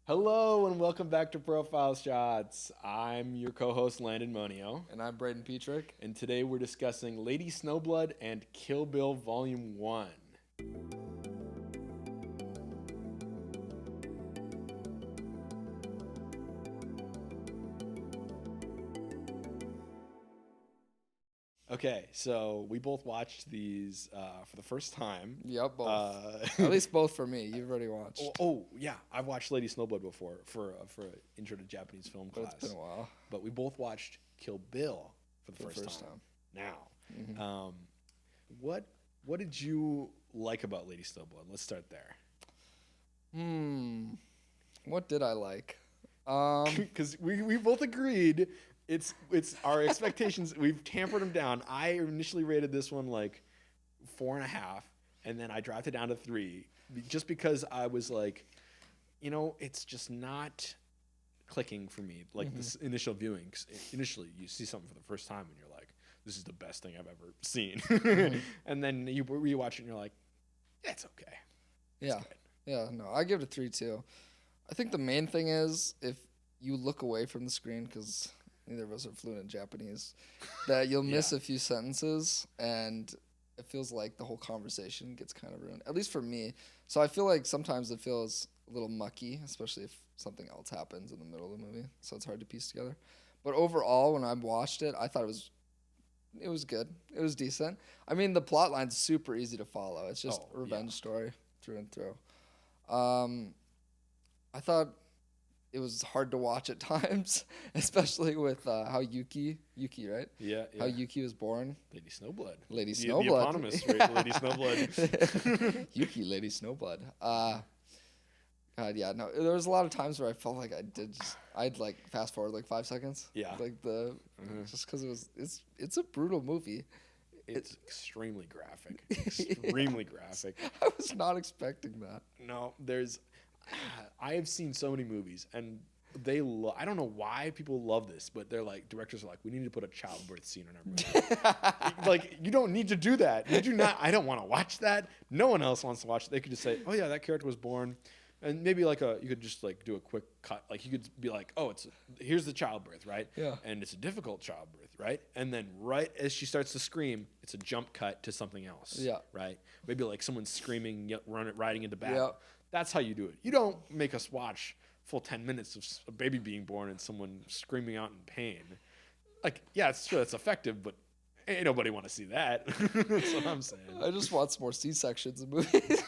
Hello and welcome back to Profile Shots. I'm your co-host Landon Muonio, And I'm Bradyn Petrek. and today we're discussing Lady Snowblood and Kill Bill Volume 1. Okay, so we both watched these for the first time. Yep, both. Uh, At least both for me. You've already watched. yeah, I've watched Lady Snowblood before for an intro to Japanese film But class. it's been a while. But we both watched Kill Bill for the first time. Now, Mhm. what did you like about Lady Snowblood? Let's start there. What did I like? Because we both agreed it's our expectations. We've tampered them down. I initially rated this one like 4.5, and then I dropped it down to 3, just because I was like, it's just not clicking for me. Like this initial viewing. 'Cause initially, you see something for the first time, and you're like, "This is the best thing I've ever seen," and then you rewatch it, and you're like, "It's okay." It's Yeah. good. Yeah, no, I give it a 3 too. I think the main thing is if you look away from the screen, because neither of us are fluent in Japanese, that you'll miss Yeah. a few sentences and it feels like the whole conversation gets kind of ruined, at least for me. So I feel like sometimes it feels a little mucky, especially if something else happens in the middle of the movie. So it's hard to piece together. But overall, when I watched it, I thought it was good. It was decent. I mean, the plot line's super easy to follow. It's just a revenge story through and through. I thought it was hard to watch at times, especially with how Yuki, right? Yeah. How Yuki was born. Lady Snowblood. Lady The Snowblood. eponymous Lady Snowblood. Yuki, Lady Snowblood. God, yeah, no. There was a lot of times where I felt like I'd like fast forward like 5 seconds. Yeah. Like just because it's a brutal movie. It's extremely graphic. Extremely graphic. I was not expecting that. No, I have seen so many movies, and I don't know why people love this, but they're like, directors are like, we need to put a childbirth scene in our movie. Like, you don't need to do that. You do not. I don't want to watch that. No one else wants to watch it. They could just say, oh yeah, that character was born. And maybe you could just like do a quick cut. Like you could be like, oh, here's the childbirth, right? Yeah. And it's a difficult childbirth, right? And then right as she starts to scream, it's a jump cut to something else. Yeah. Right? Maybe like someone screaming, riding into battle. Yeah. That's how you do it. You don't make us watch full 10 minutes of a baby being born and someone screaming out in pain. Like, yeah, it's true, it's effective, but ain't nobody want to see that. That's what I'm saying. I just want some more C-sections in movies.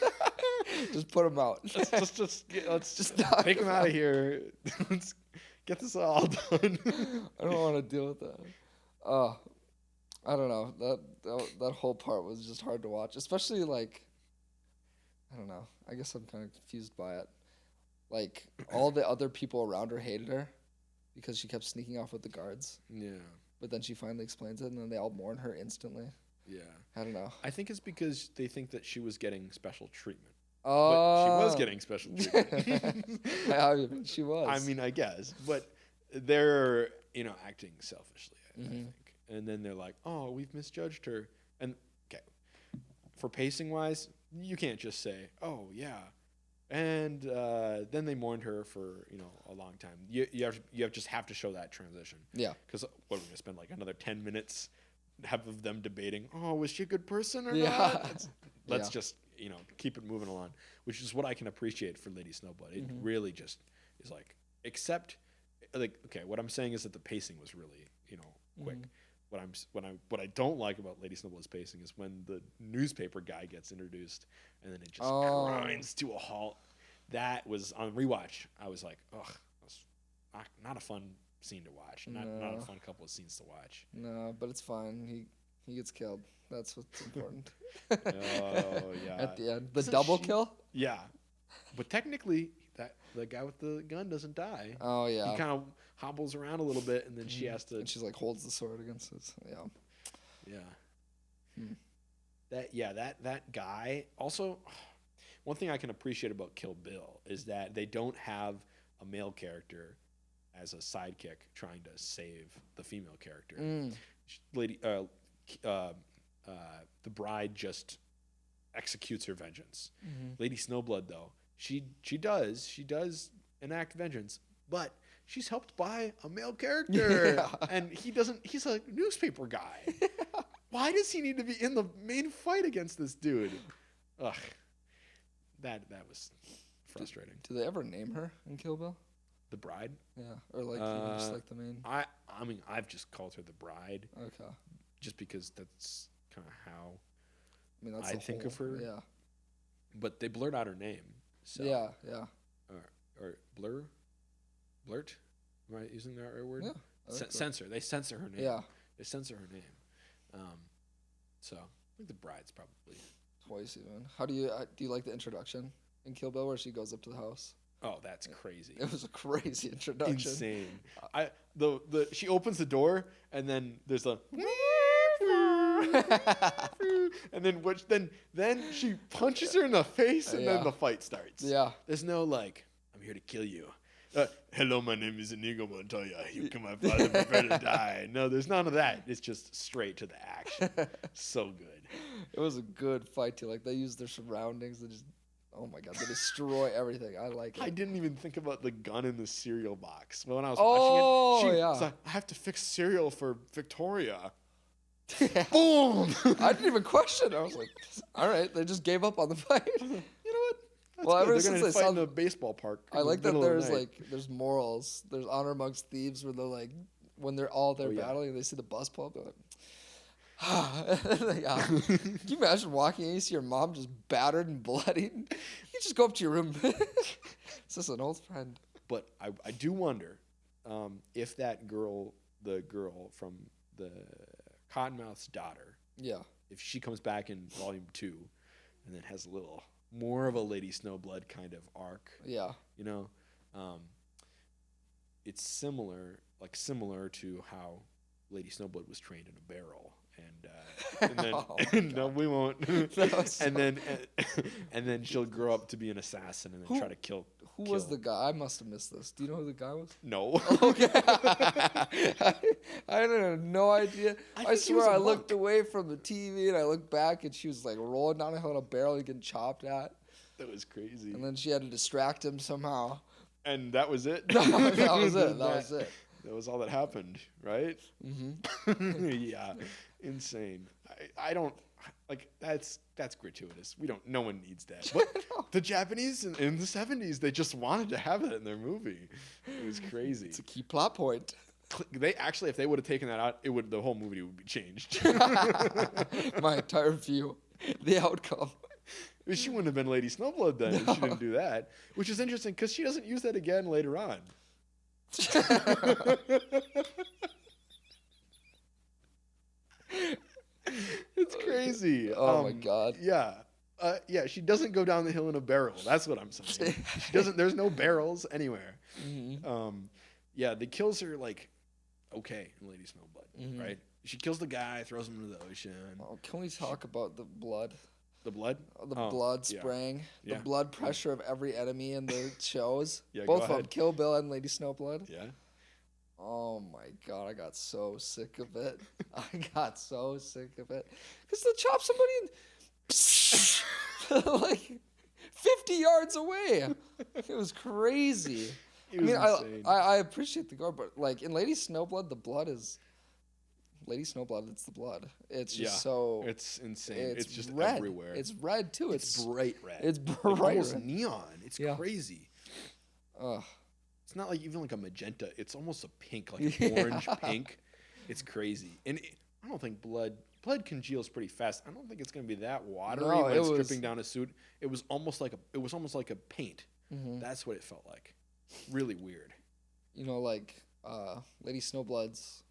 Just put them out. Let's just take them out of here. Let's get this all done. I don't want to deal with that. I don't know. That whole part was just hard to watch, especially like, I don't know. I guess I'm kind of confused by it. Like all the other people around her hated her because she kept sneaking off with the guards. Yeah. But then she finally explains it, and then they all mourn her instantly. Yeah. I don't know. I think it's because they think that she was getting special treatment. Oh. But she was getting special treatment. I mean, she was. I mean, I guess. But they're, acting selfishly, I think. And then they're like, oh, we've misjudged her. And, okay, for pacing-wise, you can't just say, oh, yeah. And then they mourned her for, a long time. You just have to show that transition. Yeah. Because what, we're going to spend like another 10 minutes of them debating, oh, was she a good person or Yeah. not? Let's just, keep it moving along, which is what I can appreciate for Lady Snowblood. It really just is like, except, like, okay, what I'm saying is that the pacing was really, quick. What I don't like about Lady Snowblood's pacing is when the newspaper guy gets introduced and then it just grinds to a halt. That was on rewatch. I was like, ugh, that was not a fun scene to watch. Not a fun couple of scenes to watch. No, but it's fine. He gets killed. That's what's important. Oh yeah. At the end, the Isn't double she- kill. Yeah, but technically, the guy with the gun doesn't die. Oh yeah. He kind of hobbles around a little bit, and then she has to. And she's like holds the sword against his. Yeah. Yeah. That guy. Also, one thing I can appreciate about Kill Bill is that they don't have a male character as a sidekick trying to save the female character. The bride just executes her vengeance. Lady Snowblood, though, she does enact vengeance, but she's helped by a male character, Yeah. and he's a newspaper guy. Why does he need to be in the main fight against this dude? Ugh, that was frustrating. Do they ever name her in Kill Bill? The bride? Yeah, or like even just like the main. I mean, I've just called her the bride, Okay. just because that's kind of how I mean, that's I the think whole, of her. Yeah. But they blurred out her name. So, Yeah. Or blurt? Am I using the right word? Yeah. I think so. Censor. They censor her name. Yeah. They censor her name. So I think the bride's probably. Twice even. How do you like the introduction in Kill Bill where she goes up to the house? Oh, that's crazy. It was a crazy introduction. Insane. She opens the door and then there's a and then she punches her in the face and then the fight starts. Yeah. There's no like, I'm here to kill you. Hello, my name is Inigo Montoya. You can my father prepare to die. No, there's none of that. It's just straight to the action. So good. It was a good fight too. Like they used their surroundings and just, oh my god, they destroy everything. I like it. I didn't even think about the gun in the cereal box. When I was Oh, watching it, yeah. was like, I have to fix cereal for Victoria. Boom! I didn't even question it. I was like, all right, they just gave up on the fight. You know what? That's Well, good. ever They're since gonna I fight saw in the baseball park. I in the like that middle of the there's night. like there's morals. There's honor amongst thieves where they're like when they're all there yeah. battling and they see the bus pull up, they're like yeah. Can you imagine walking in and you see your mom just battered and bloody? You just go up to your room. It's just an old friend. But I do wonder if that girl, the girl from the Cottonmouth's daughter, Yeah. if she comes back in volume 2 and then has a little more of a Lady Snowblood kind of arc, Yeah. you know, it's similar to how Lady Snowblood was trained in a barrel. And then Oh, no, we won't. That was so- and then she'll grow up to be an assassin and then try to kill. Who was the guy? I must have missed this. Do you know who the guy was? No. Okay. I have no idea. I think he was swear a I looked monk. away from the TV and I looked back and she was like rolling down a hill in a barrel and getting chopped at. That was crazy. And then she had to distract him somehow. And that was it. That was it. That was it. That was all that happened, right? Mm-hmm. Yeah, insane. I don't like that's gratuitous. No one needs that. But the Japanese in the 70s, they just wanted to have that in their movie. It was crazy. It's a key plot point. They actually, if they would have taken that out, the whole movie would be changed. My entire view, the outcome. She wouldn't have been Lady Snowblood then if she didn't do that, which is interesting because she doesn't use that again later on. It's crazy. Oh my god. Yeah. Yeah, she doesn't go down the hill in a barrel. That's what I'm saying. She doesn't. There's no barrels anywhere. Mm-hmm. Yeah, they kills her like okay in Lady Snowblood, Mhm. right? She kills the guy, throws him into the ocean. Oh, can we talk about the blood? The blood? The Oh, blood yeah. spraying, Yeah. the blood pressure of every enemy in the shows. Yeah, Both go of them, ahead. Kill Bill and Lady Snowblood. Yeah. Oh my god, I got so sick of it. I got so sick of it. Because they'll chop somebody and like 50 yards away. It was crazy. It was insane. I appreciate the gore, but like in Lady Snowblood, the blood is Lady Snowblood. It's the blood. It's just so. It's insane. It's just red. everywhere. It's red too. It's bright red. It's Like bright almost red. neon. It's Yeah. crazy. Ugh. It's not like even like a magenta. It's almost a pink, like an Yeah. orange pink. It's crazy. And I don't think blood congeals pretty fast. I don't think it's gonna be that watery No, when it it's was- dripping down a suit. It was almost like a paint. Mhm. That's what it felt like. Really weird. You know, like Lady Snowblood's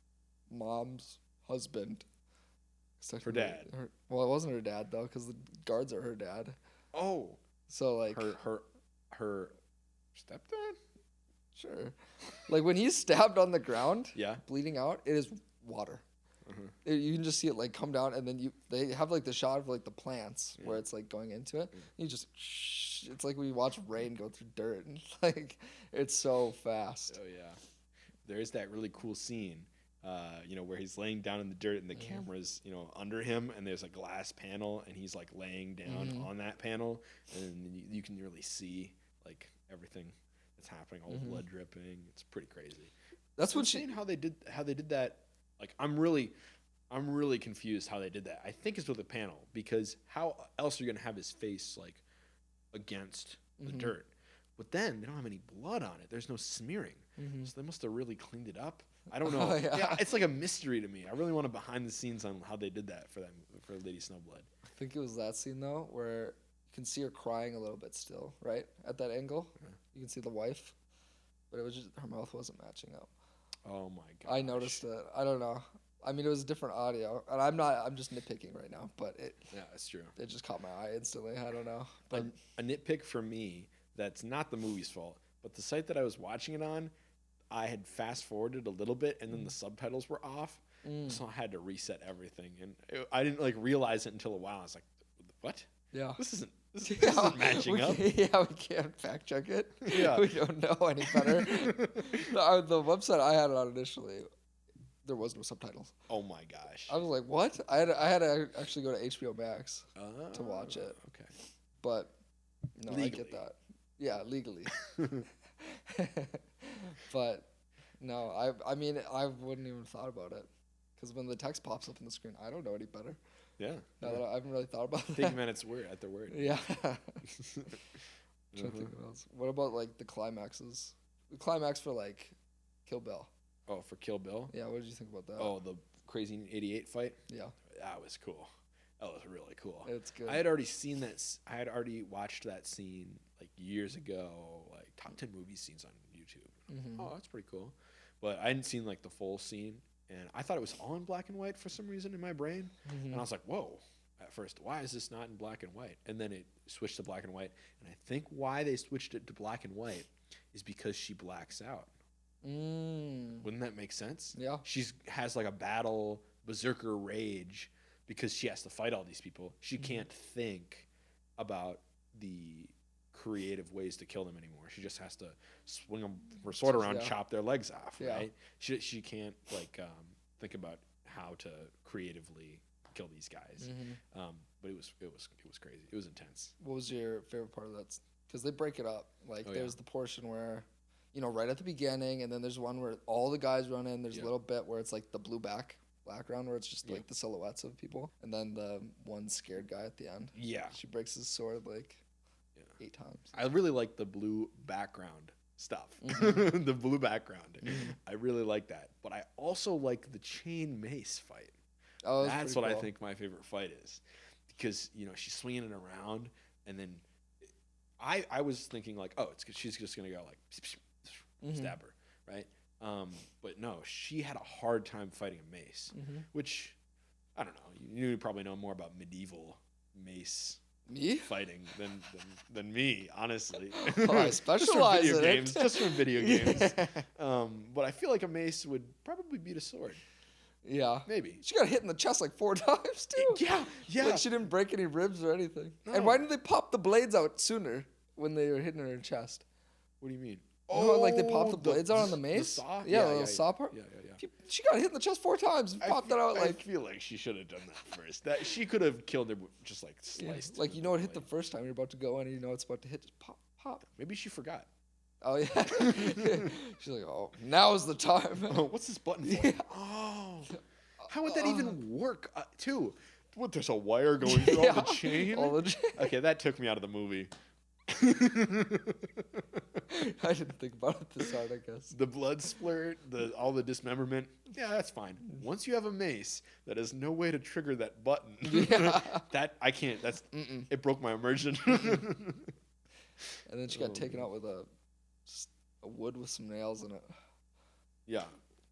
mom's husband. Her dad. Well, it wasn't her dad though, because the guards are her dad. Oh, So like, her stepdad. sure, like when he's stabbed on the ground, Yeah. bleeding out, it is water. You can just see it like come down, and then they have like the shot of like the plants where it's like going into it. You just it's like when you watch rain go through dirt, and like it's so fast. Oh yeah. There is that really cool scene, where he's laying down in the dirt and the camera's, under him, and there's a glass panel, and he's like laying down on that panel, and you can really see like everything It's happening, all the blood dripping. It's pretty crazy. That's what Insane how they did that. Like I'm really confused how they did that. I think it's with a panel, because how else are you gonna have his face like against the dirt? But then they don't have any blood on it. There's no smearing, so they must have really cleaned it up. I don't know. Oh, yeah. It's like a mystery to me. I really want to behind the scenes on how they did that for Lady Snowblood. I think it was that scene though where you can see her crying a little bit still, right? At that angle. Yeah. You can see the wife. But it was just her mouth wasn't matching up. Oh my god! I noticed it. I don't know. I mean, it was a different audio, and I'm just nitpicking right now, but Yeah, it's true. it just caught my eye instantly. I don't know. But A nitpick for me that's not the movie's fault, but the site that I was watching it on, I had fast forwarded a little bit, and then the subtitles were off, so I had to reset everything, and I didn't like realize it until a while. I was like, "What? yeah. This isn't matching up." Yeah, we can't fact check it. Yeah. We don't know any better. The website I had it on initially, there was no subtitles. Oh my gosh! I was like, what? I had to actually go to HBO Max to watch it. Okay. But no, Legally. I get that. Yeah, legally. But no, I mean, I wouldn't even thought about it, because when the text pops up on the screen, I don't know any better. Yeah. Now that I haven't really thought about Take that. them at their word. Yeah. Trying to think what else. What about like the climaxes? The climax for like Kill Bill. Oh, for Kill Bill. Yeah, what did you think about that? Oh, the crazy '88 fight. Yeah, That was cool. That was really cool. it's good. I had already seen that. I had already watched that scene like years ago, like top 10 movie scenes on YouTube. Oh, that's pretty cool. But I hadn't seen like the full scene, and I thought it was all in black and white for some reason in my brain. And I was like, whoa. At first, why is this not in black and white? And then it switched to black and white. And I think why they switched it to black and white is because she blacks out. Wouldn't that make sense? Yeah. Has like a battle berserker rage because she has to fight all these people. She can't think about the creative ways to kill them anymore. She just has to swing her sword around, Yeah. chop their legs off. Yeah. Right? She can't like think about how to creatively kill these guys. But it was crazy. It was intense. What was your favorite part of that? Because they break it up. Like there's the portion where, you know, right at the beginning, and then there's one where all the guys run in. There's a little bit where it's like the blue background where it's just like the silhouettes of people, and then the one scared guy at the end. Yeah. She breaks his sword like 8 times. I really like the blue background stuff. The blue background. I really like that. But I also like the chain mace fight. Oh, that's what cool. I think my favorite fight is, because you know she's swinging it around, and then I was thinking like, oh, it's she's just gonna go like stab her, right? But no, she had a hard time fighting a mace, which I don't know. You probably know more about medieval mace fighting than me, honestly. Oh, I specialize just from video in games, it. just from video games. But I feel like a mace would probably beat a sword. Yeah. Maybe. She got hit in the chest like 4 times too. Yeah. Like she didn't break any ribs or anything. No. And why didn't they pop the blades out sooner when they were hitting her in the chest? What do you mean? You know, like they popped the blades out on the mace. The saw? Yeah, the little saw part. Yeah. She got hit in the chest 4 times and popped that out I like. feel like she should have done that first. That she could have killed her, just like sliced. Like you know it hit the first time you're about to go in, and you know it's about to hit. Just pop. Maybe she forgot. Oh yeah. She's like, oh, now's the time. Oh, what's this button for? Yeah. Oh, how would that even work? Too. What? There's a wire going through all the chain. Okay, that took me out of the movie. I didn't think about it this hard, I guess. The blood splurt, all the dismemberment. Yeah, that's fine. Once you have a mace, that is no way to trigger that button. Yeah. That I can't. That's it broke my immersion. And then she got taken out with a wood with some nails in it. Yeah.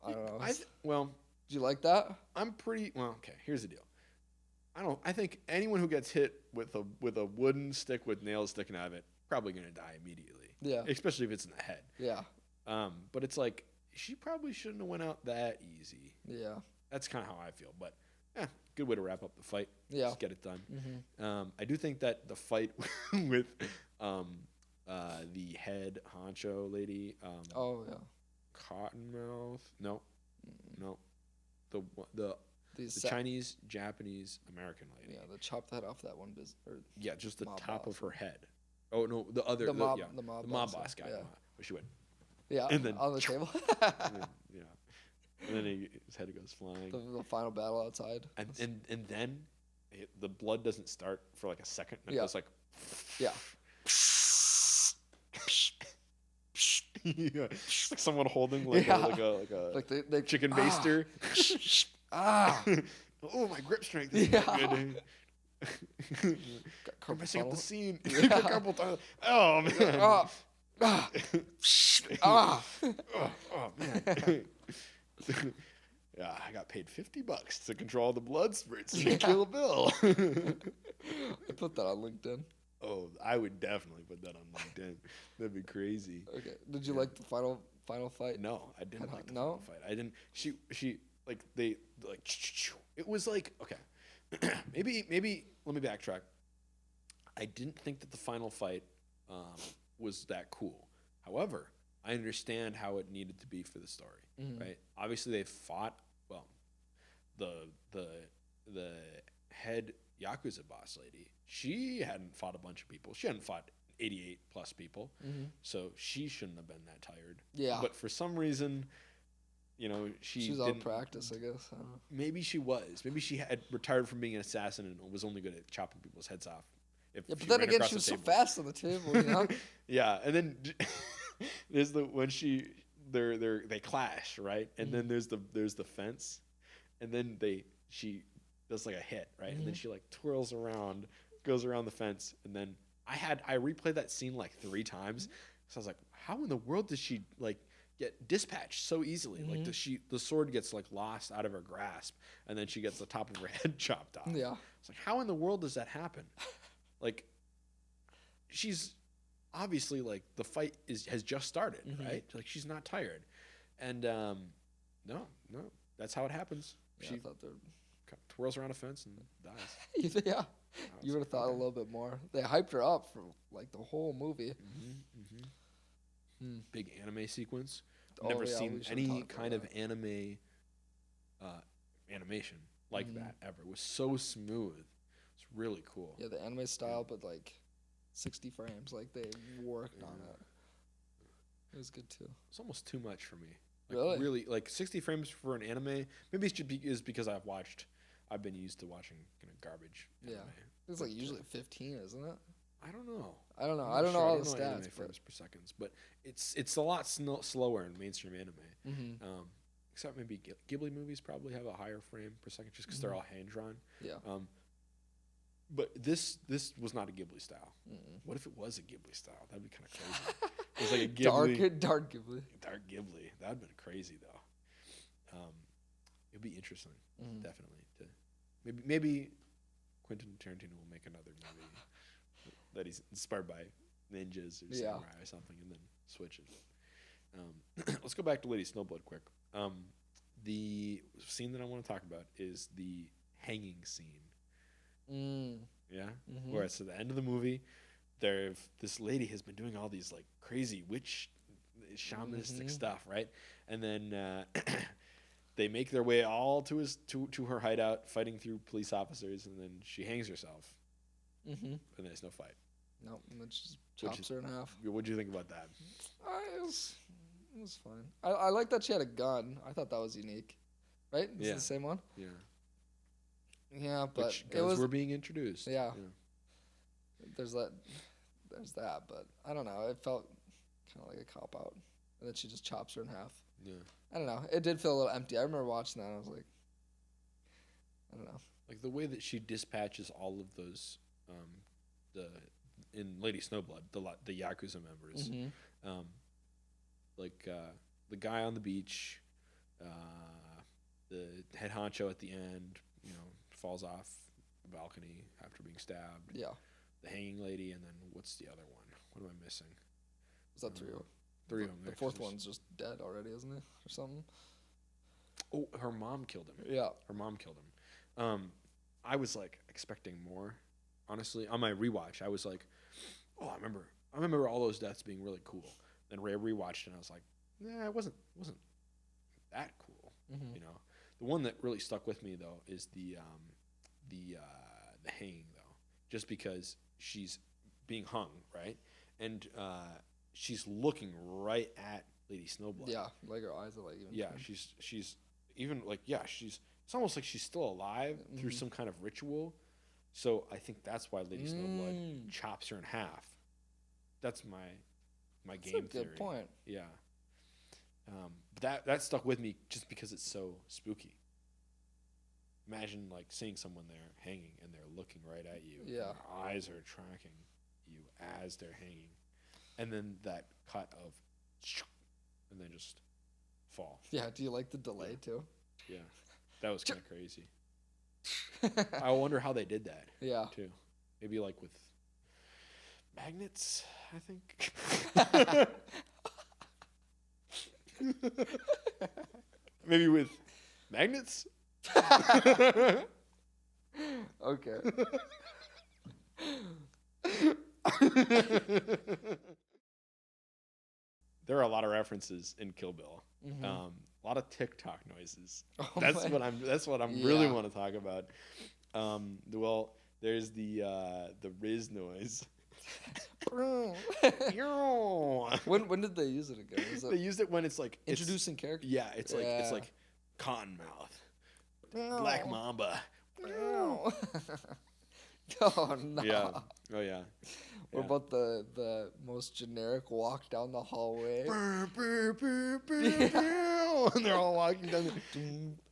I don't know. Well, did you like that? I'm pretty well. Okay, here's the deal. I think anyone who gets hit with a wooden stick with nails sticking out of it probably gonna die immediately. Yeah. Especially if it's in the head. Yeah. But it's like she probably shouldn't have went out that easy. Yeah. That's kind of how I feel. But good way to wrap up the fight. Yeah. Just get it done. I do think that the fight with the head honcho lady. Oh yeah. Cottonmouth. No. The Chinese, Japanese, American lady. Yeah, the chop the head off that one Yeah, just the top boss. of her head. Oh no, the other the mob mob boss boss guy. Yeah. But she went, Yeah, and then on the table. and then, and then his head goes flying. The final battle outside. And then the blood doesn't start for like a second. And it goes like, yeah. Yeah, like someone holding like a chicken baster. Oh, my grip strength is not good. I'm messing up the scene. Carpal tunnel. Oh man. Oh man. Yeah, I got paid $50 to control the blood spurts in Kill Bill. Put that on LinkedIn. Oh, I would definitely put that on LinkedIn. That'd be crazy. Okay. Did you like the final fight? No, I didn't like the no? final fight. I didn't. She like they like. It was like okay. maybe let me backtrack. I didn't think that the final fight was that cool. However, I understand how it needed to be for the story. Right? Obviously, they fought. Well, the head Yakuza boss lady, she hadn't fought a bunch of people. She hadn't fought 88 plus people, so she shouldn't have been that tired. Yeah. But for some reason, she's out of practice, I guess. I don't know. Maybe she was. Maybe she had retired from being an assassin and was only good at chopping people's heads off. But then again, she was so fast on the table, Yeah, and then there's when they clash, right? And then there's the fence, and then she does like a hit, right? And then she like twirls around, goes around the fence, and then I replayed that scene like 3 times. So I was like, how in the world does she like get dispatched so easily? Like the sword gets like lost out of her grasp, and then she gets the top of her head chopped off. Yeah. It's like, how in the world does that happen? Like, she's obviously like the fight has just started, right? Like she's not tired, and no, that's how it happens. Yeah, she I thought twirls around a fence and dies. Yeah, you would have thought a little bit more. They hyped her up for like the whole movie. Big anime sequence. Never seen any kind of anime animation like that ever. It was so smooth. It's really cool. Yeah, the anime style, but like 60 frames. Like they worked on it. It was good too. It's almost too much for me. Like, really, like 60 frames for an anime. Maybe it's because I've been used to watching garbage. Yeah, anime. it's like usually 15, isn't it? I don't know. I don't know all the stats. Anime frames per second, but it's a lot slower in mainstream anime. Except maybe Ghibli movies probably have a higher frame per second just because they're all hand drawn. Yeah. But this was not a Ghibli style. What if it was a Ghibli style? That'd be kind of crazy. It was like a Ghibli, dark Ghibli. Dark Ghibli. That'd been crazy though. It'd be interesting, definitely. Maybe Quentin Tarantino will make another movie that he's inspired by ninjas or samurai or something, and then switches. Let's go back to Lady Snowblood quick. The scene that I want to talk about is the hanging scene. Yeah, where it's at the end of the movie. This lady has been doing all these like crazy witch shamanistic stuff, right? And then they make their way all to her hideout, fighting through police officers, and then she hangs herself. And there's no fight. No, and then she just chops her in half. What do you think about that? It was fine. I like that she had a gun. I thought that was unique. Right? Is it the same one? Yeah. Yeah, but guns were being introduced. Yeah. There's that, but I don't know. It felt kind of like a cop out, and then she just chops her in half. Yeah. I don't know. It did feel a little empty. I remember watching that, and I was like, I don't know. Like the way that she dispatches all of those, in Lady Snowblood, the Yakuza members, the guy on the beach, the head honcho at the end, falls off the balcony after being stabbed. Yeah. The hanging lady, and then what's the other one? What am I missing? Was that 3 of them? 3 of them. The fourth one's just dead already, isn't it? Or something? Oh, her mom killed him. Yeah. Her mom killed him. I was like expecting more. Honestly, on my rewatch, I was like, oh, I remember all those deaths being really cool. Then I rewatched it, and I was like, nah, it wasn't that cool. The one that really stuck with me though is the hanging though, just because she's being hung, right, and she's looking right at Lady Snowblood. Yeah, like her eyes are like even. Yeah, she's even like she's it's almost like she's still alive through some kind of ritual. So I think that's why Lady Snowblood chops her in half. That's my game theory. That's a good point. Yeah. But that stuck with me just because it's so spooky. Imagine like seeing someone there hanging and they're looking right at you. Yeah. And their eyes are tracking you as they're hanging. And then that cut of and then just fall. Yeah, do you like the delay too? Yeah. That was kind of crazy. I wonder how they did that. Yeah. Too. Maybe like with magnets, I think. Maybe with magnets? Okay. There are a lot of references in Kill Bill. A lot of TikTok noises. That's what I'm really want to talk about. Well, there's the Riz noise. when did they use it again? They used it when it's like introducing characters. Yeah, it's like Cottonmouth, Black Mamba. Oh no. Yeah. Oh yeah. What about the most generic walk down the hallway? And they're all walking down the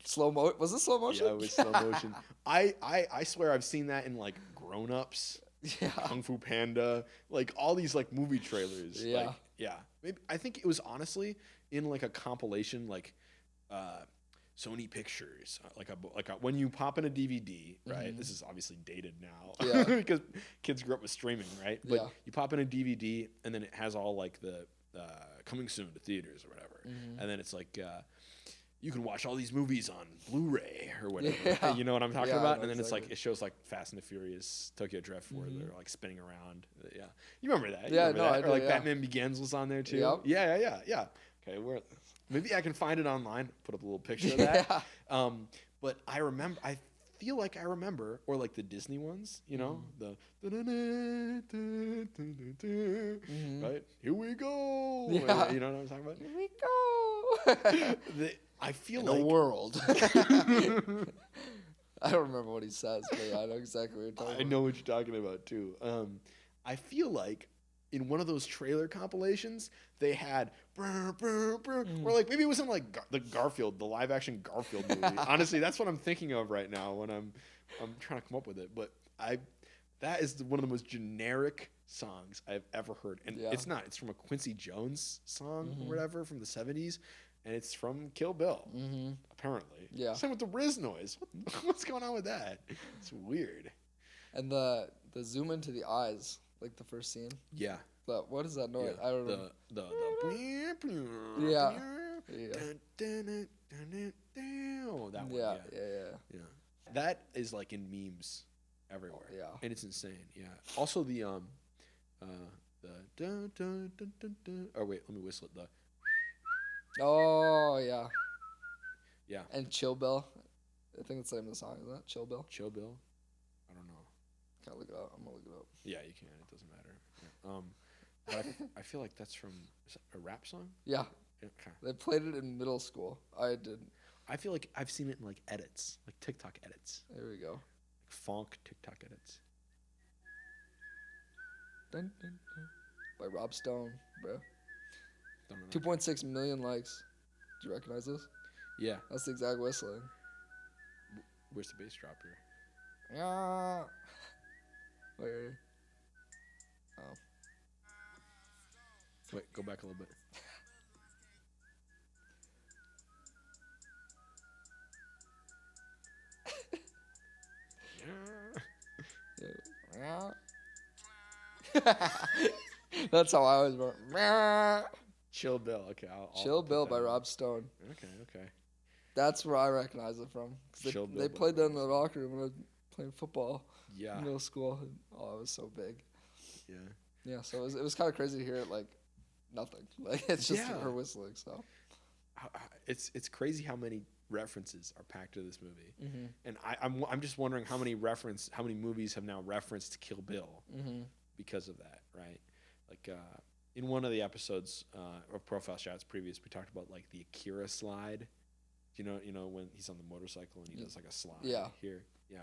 slow mo. Was it slow motion? Yeah, it was slow motion. I swear I've seen that in like Grown Ups. Yeah. Kung Fu Panda, like all these like movie trailers. Yeah. Like, yeah. Maybe I think it was honestly in like a compilation like Sony Pictures, like a when you pop in a DVD, right? This is obviously dated now, Yeah. because kids grew up with streaming, right? But Yeah. you pop in a DVD, and then it has all like the coming soon to theaters or whatever, and then it's like you can watch all these movies on Blu-ray or whatever. Yeah. You know what I'm talking Yeah, I about? know And then it's like exactly. it shows like Fast and the Furious, Tokyo Drift, where they're like spinning around. Yeah, you remember that? Yeah, remember no, that? I Or do, like yeah. Batman Begins was on there too. Yep. Yeah. Okay, maybe I can find it online. Put up a little picture of that. Yeah. But I feel like I remember, or like the Disney ones, you know, the right, here we go. Yeah. You know what I'm talking about? Here we go. I feel In like the world. I don't remember what he says, but yeah, I know exactly what you're talking about. I know what you're talking about too. I feel like in one of those trailer compilations, they had or like maybe it was in like the live action Garfield movie. Honestly, that's what I'm thinking of right now when I'm trying to come up with it. But that is one of the most generic songs I've ever heard, and Yeah. it's not. It's from a Quincy Jones song or whatever from the '70s, and it's from Kill Bill. Apparently, Yeah. Same with the Riz noise. What's going on with that? It's weird. And the zoom into the eyes, like the first scene. Yeah. What is that noise? Yeah. I don't know. The Yeah. that one. Yeah. Yeah. That is like in memes everywhere. Yeah. And it's insane. Yeah. Also the dun, dun, dun, dun, dun. Oh wait, let me whistle it. Oh yeah. Yeah. And Chill Bill. I think it's the name of the song, isn't it? Chill Bill. Chill Bill. I don't know. Can't look it up. I'm gonna look it up. Yeah, you can. It doesn't matter. Yeah. But I feel like that's from is that a rap song. Yeah. Okay. They played it in middle school. I did. I feel like I've seen it in like edits, like TikTok edits, There we go. like funk TikTok edits. Dun, dun, dun. By Rob Stone, bro. Don't know. 2.6 million likes. Do you recognize this? Yeah. That's the exact whistling. Where's the bass drop here? Yeah. Wait. Oh. Wait, go back a little bit. Yeah. That's how I always went. Chill Bill. Okay, I'll Chill put Bill that by in. Rob Stone. Okay. That's where I recognize it from. 'Cause Chill Bill they by played that Rob in the locker room when I was playing football Yeah. in middle school. Oh, it was so big. Yeah. Yeah, so it was kind of crazy to hear it like nothing. Like it's just Yeah. her whistling. So It's crazy how many references are packed into this movie, mm-hmm. and I'm just wondering how many movies have now referenced Kill Bill because of that, right? Like in one of the episodes of Profile Shots previous, we talked about like the Akira slide. You know when he's on the motorcycle and he does like a slide. Yeah. Here, yeah.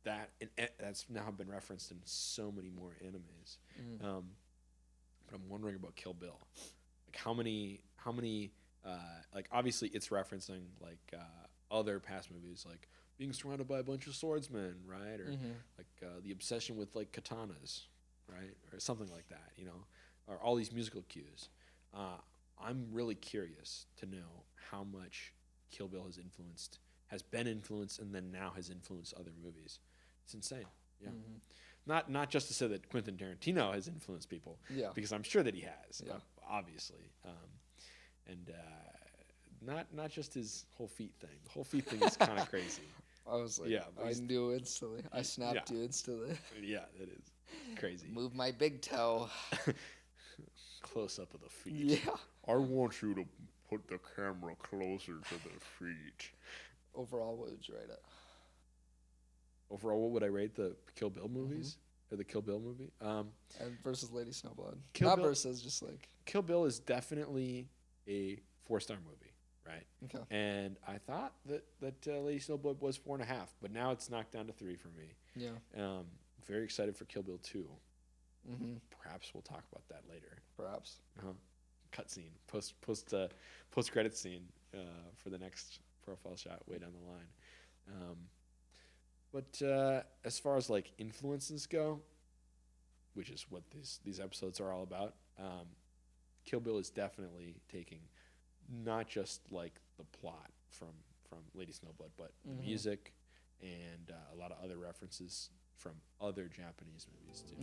That's now been referenced in so many more animes. But I'm wondering about Kill Bill. Like how many like obviously it's referencing like other past movies, like being surrounded by a bunch of swordsmen, right? Or like the obsession with like katanas, right? Or something like that, or all these musical cues. I'm really curious to know how much Kill Bill has been influenced, and then now has influenced other movies. It's insane. Yeah. Not just to say that Quentin Tarantino has influenced people, because I'm sure that he has, obviously. And not just his whole feet thing. The whole feet thing is kind of crazy. I was like, I knew instantly. I snapped you instantly. Yeah, it is crazy. Move my big toe. Close up of the feet. Yeah. I want you to put the camera closer to the feet. Overall, what would you rate it? Overall, what would I rate the Kill Bill movies? Or the Kill Bill movie? And versus Lady Snowblood. Kill Bill, versus, just like... Kill Bill is definitely a 4-star movie, right? Okay. And I thought that Lady Snowblood was 4.5, but now it's knocked down to 3 for me. Yeah. Very excited for Kill Bill 2. Perhaps we'll talk about that later. Perhaps. Cut scene, post credit scene for the next profile shot way down the line. But as far as like influences go, which is what these episodes are all about, Kill Bill is definitely taking not just like the plot from Lady Snowblood, but the music and a lot of other references from other Japanese movies too.